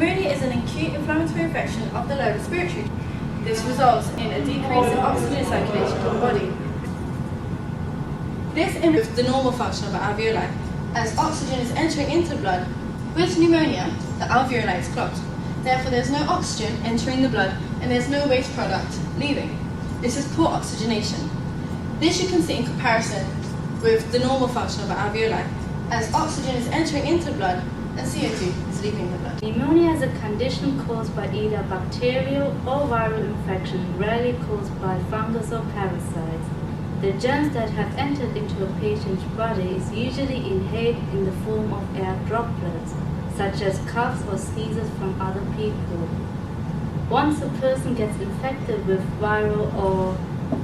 Pneumonia is an acute inflammatory infection of the lower respiratory. This results in a decrease in oxygen circulation in the body. This improves the normal function of the alveoli, as oxygen is entering into the blood. With pneumonia, the alveoli is clogged. Therefore, there is no oxygen entering the blood and there is no waste product leaving. This is poor oxygenation. This you can see in comparison with the normal function of the alveoli, as oxygen is entering into the blood and CO2 is leaving the blood. Pneumonia is a condition caused by either bacterial or viral infection, rarely caused by fungus or parasites. The germs that have entered into a patient's body is usually inhaled in the form of air droplets, such as coughs or sneezes from other people. Once a person gets infected with viral or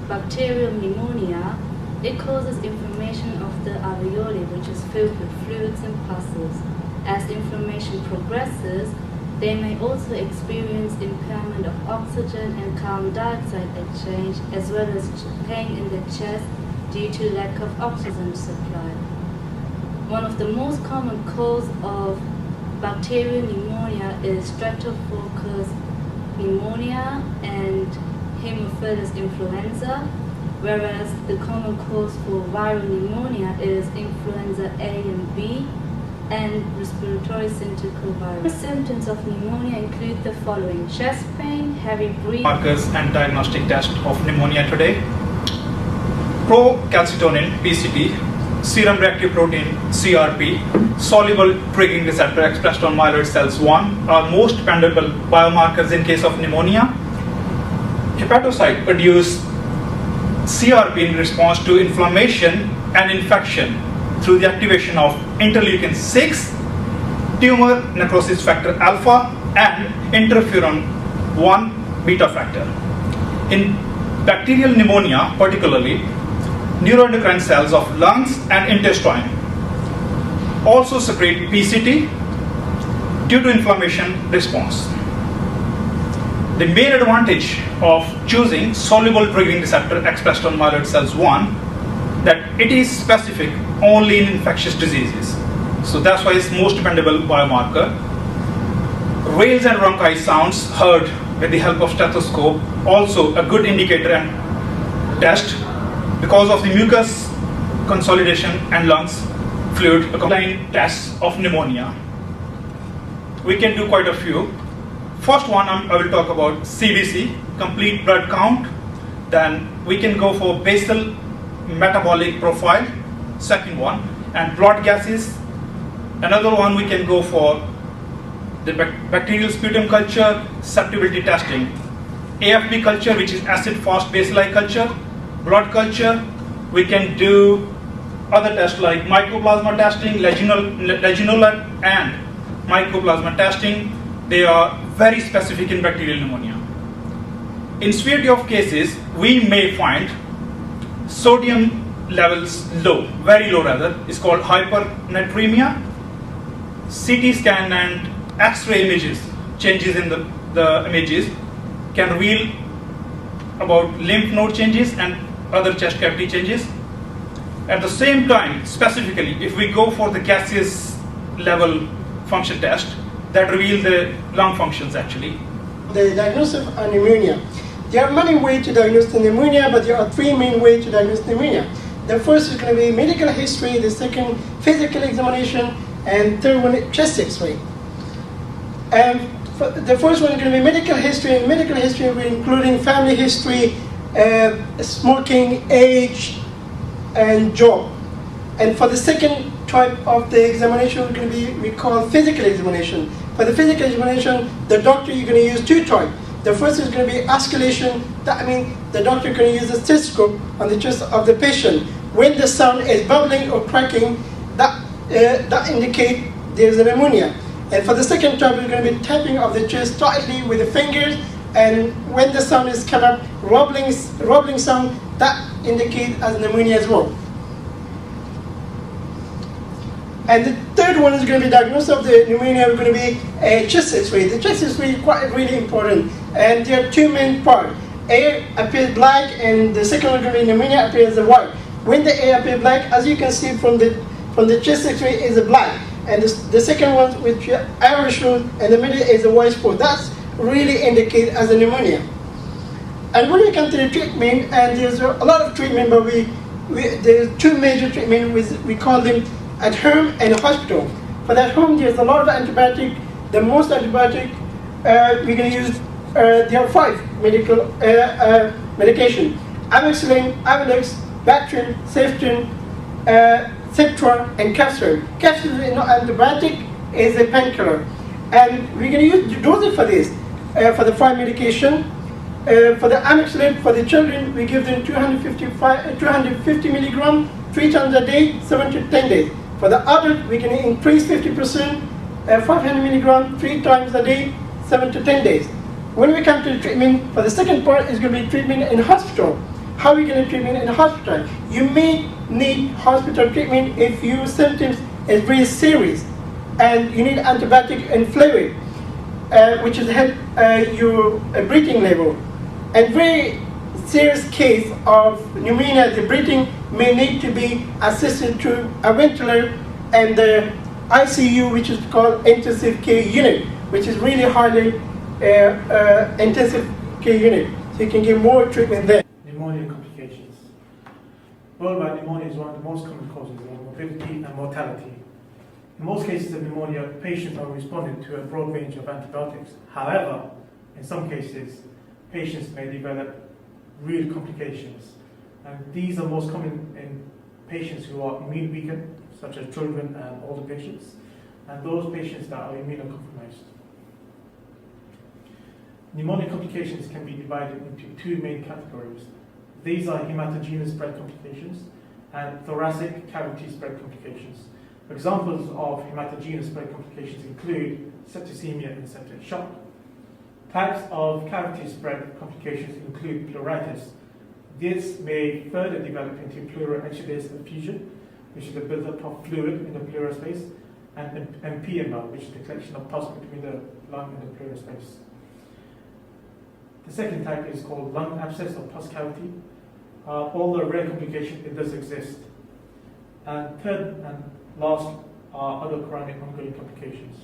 bacterial pneumonia, it causes inflammation of the alveoli, which is filled with fluids and pusses. As inflammation progresses, they may also experience impairment of oxygen and carbon dioxide exchange, as well as pain in the chest due to lack of oxygen supply. One of the most common causes of bacterial pneumonia is Streptococcus pneumonia and Haemophilus influenza, whereas the common cause for viral pneumonia is influenza A and B and respiratory syncytial virus. Symptoms of pneumonia include the following: chest pain, heavy breathing. Markers and diagnostic test of pneumonia today: procalcitonin (PCT), serum reactive protein (CRP), soluble triggering receptor expressed on myeloid cells 1 are most dependable biomarkers in case of pneumonia. Hepatocyte produce CRP in response to inflammation and infection through the activation of interleukin 6, tumor necrosis factor alpha, and interferon 1 beta factor. In bacterial pneumonia, particularly, neuroendocrine cells of lungs and intestine also secrete PCT due to inflammation response. The main advantage of choosing soluble triggering receptor expressed on myeloid cells 1 that it is specific only in infectious diseases. So that's why it's most dependable biomarker. Rales and bronchi sounds heard with the help of stethoscope, also a good indicator and test because of the mucus consolidation and lungs fluid. Line tests of pneumonia. We can do quite a few. First one I will talk about CBC, complete blood count. Then we can go for basal metabolic profile, second one, and blood gases. Another one we can go for the bacterial sputum culture, susceptibility testing, AFB culture, which is acid fast bacilli culture, blood culture. We can do other tests like mycoplasma testing, legionella and mycoplasma testing. They are very specific in bacterial pneumonia. In severity of cases, we may find sodium levels low, very low rather, is called hypernatremia. CT scan and X-ray images, changes in the images can reveal about lymph node changes and other chest cavity changes. At the same time, specifically, if we go for the gaseous level function test, that reveals the lung functions actually. The diagnosis of pneumonia. There are many ways to diagnose the pneumonia, but there are three main ways to diagnose pneumonia. The first is going to be medical history, the second physical examination, and third one chest X-ray. And the first one is going to be medical history. And medical history will be including family history, smoking, age, and job. And for the second type of the examination, we're going to be we call physical examination. For the physical examination, the doctor you're going to use two types. The first is going to be oscillation. That means the doctor is going to use a stethoscope on the chest of the patient. When the sound is bubbling or cracking, that indicates there's a pneumonia. And for the second type, we're going to be tapping of the chest tightly with the fingers. And when the sound is come up, rubbling sound, that indicates as pneumonia as well. And the third one is going to be diagnosis of the pneumonia. We're going to be a chest X-ray. The chest X-ray is quite really important, and there are two main parts. A appears black, and the second one is going to be pneumonia appears white. When the A appears black, as you can see from the chest X-ray, is black. and the second one which is aerosol, and the middle is a white spot. That's really indicated as a pneumonia. And when we come to the treatment, and there's a lot of treatment, but there's two major treatments. We call them at home and hospital. For at home, there's a lot of antibiotic. The most antibiotic we're going to use, there are 5 medical medication: amoxicillin, Avonex, Bactrim, Ceftriaxone, Citra, and Capsule. Capsule is not antibiotic; is a painkiller, and we're going to use the dosage for this. For the 5 medication, for the amoxicillin for the children, we give them 250 milligram 3 times a day, 7 to 10 days. For the adult, we can increase 50%, 500 milligram 3 times a day, 7 to 10 days. When we come to the treatment, for the second part is going to be treatment in hospital. How are we going to treatment in hospital? You may need hospital treatment if your symptoms is very serious and you need antibiotic and fluid, which is help your breathing level. And very serious case of pneumonia, the breathing may need to be assisted to a ventilator and the ICU, which is called intensive care unit, which is really highly intensive care unit. So you can get more treatment there. Pneumonia complications. Worldwide, pneumonia is one of the most common causes of morbidity and mortality. In most cases of pneumonia, patients are responding to a broad range of antibiotics. However, in some cases, patients may develop real complications. And these are most common in patients who are immune weakened, such as children and older patients, and those patients that are immunocompromised. Pneumonia complications can be divided into 2 main categories. These are hematogenous spread complications and thoracic cavity spread complications. Examples of hematogenous spread complications include septicemia and septic shock. Types of cavity spread complications include pleuritis. This may further develop into pleural exudate effusion, which is the buildup of fluid in the pleural space, and empyema, which is the collection of pus between the lung and the pleural space. The second type is called lung abscess or pus cavity. Although a rare complication, it does exist. And third and last are other chronic ongoing complications.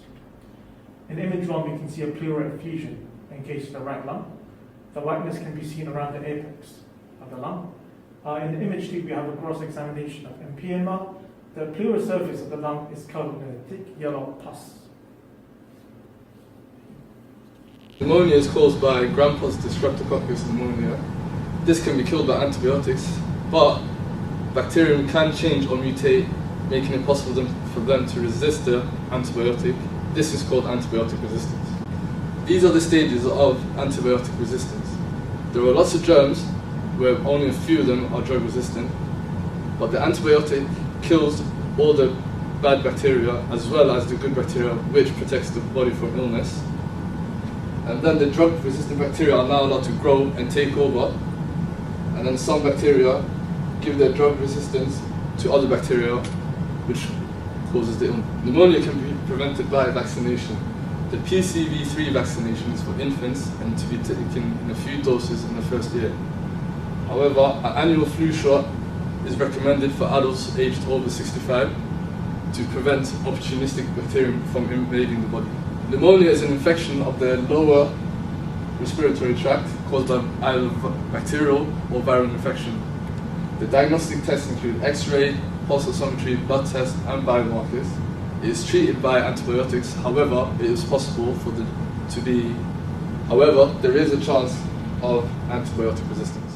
In image 1, we can see a pleural effusion encased the right lung. The whiteness can be seen around the apex of the lung. In the image 2, we have a gross examination of empyema. The pleural surface of the lung is covered in a thick yellow pus. Pneumonia is caused by gram-positive Streptococcus pneumonia. This can be killed by antibiotics, but bacterium can change or mutate, making it possible for them to resist the antibiotic. This is called antibiotic resistance. These are the stages of antibiotic resistance. There are lots of germs, where only a few of them are drug resistant, but the antibiotic kills all the bad bacteria as well as the good bacteria, which protects the body from illness. And then the drug-resistant bacteria are now allowed to grow and take over, and then some bacteria give their drug resistance to other bacteria, which causes the illness. Pneumonia can be prevented by vaccination. The PCV3 vaccination is for infants and to be taken in a few doses in the first year. However, an annual flu shot is recommended for adults aged over 65 to prevent opportunistic bacterium from invading the body. Pneumonia is an infection of the lower respiratory tract caused by either bacterial or viral infection. The diagnostic tests include X-ray, pulse oximetry, blood tests, and biomarkers. It is treated by antibiotics. However, it is possible for there is a chance of antibiotic resistance.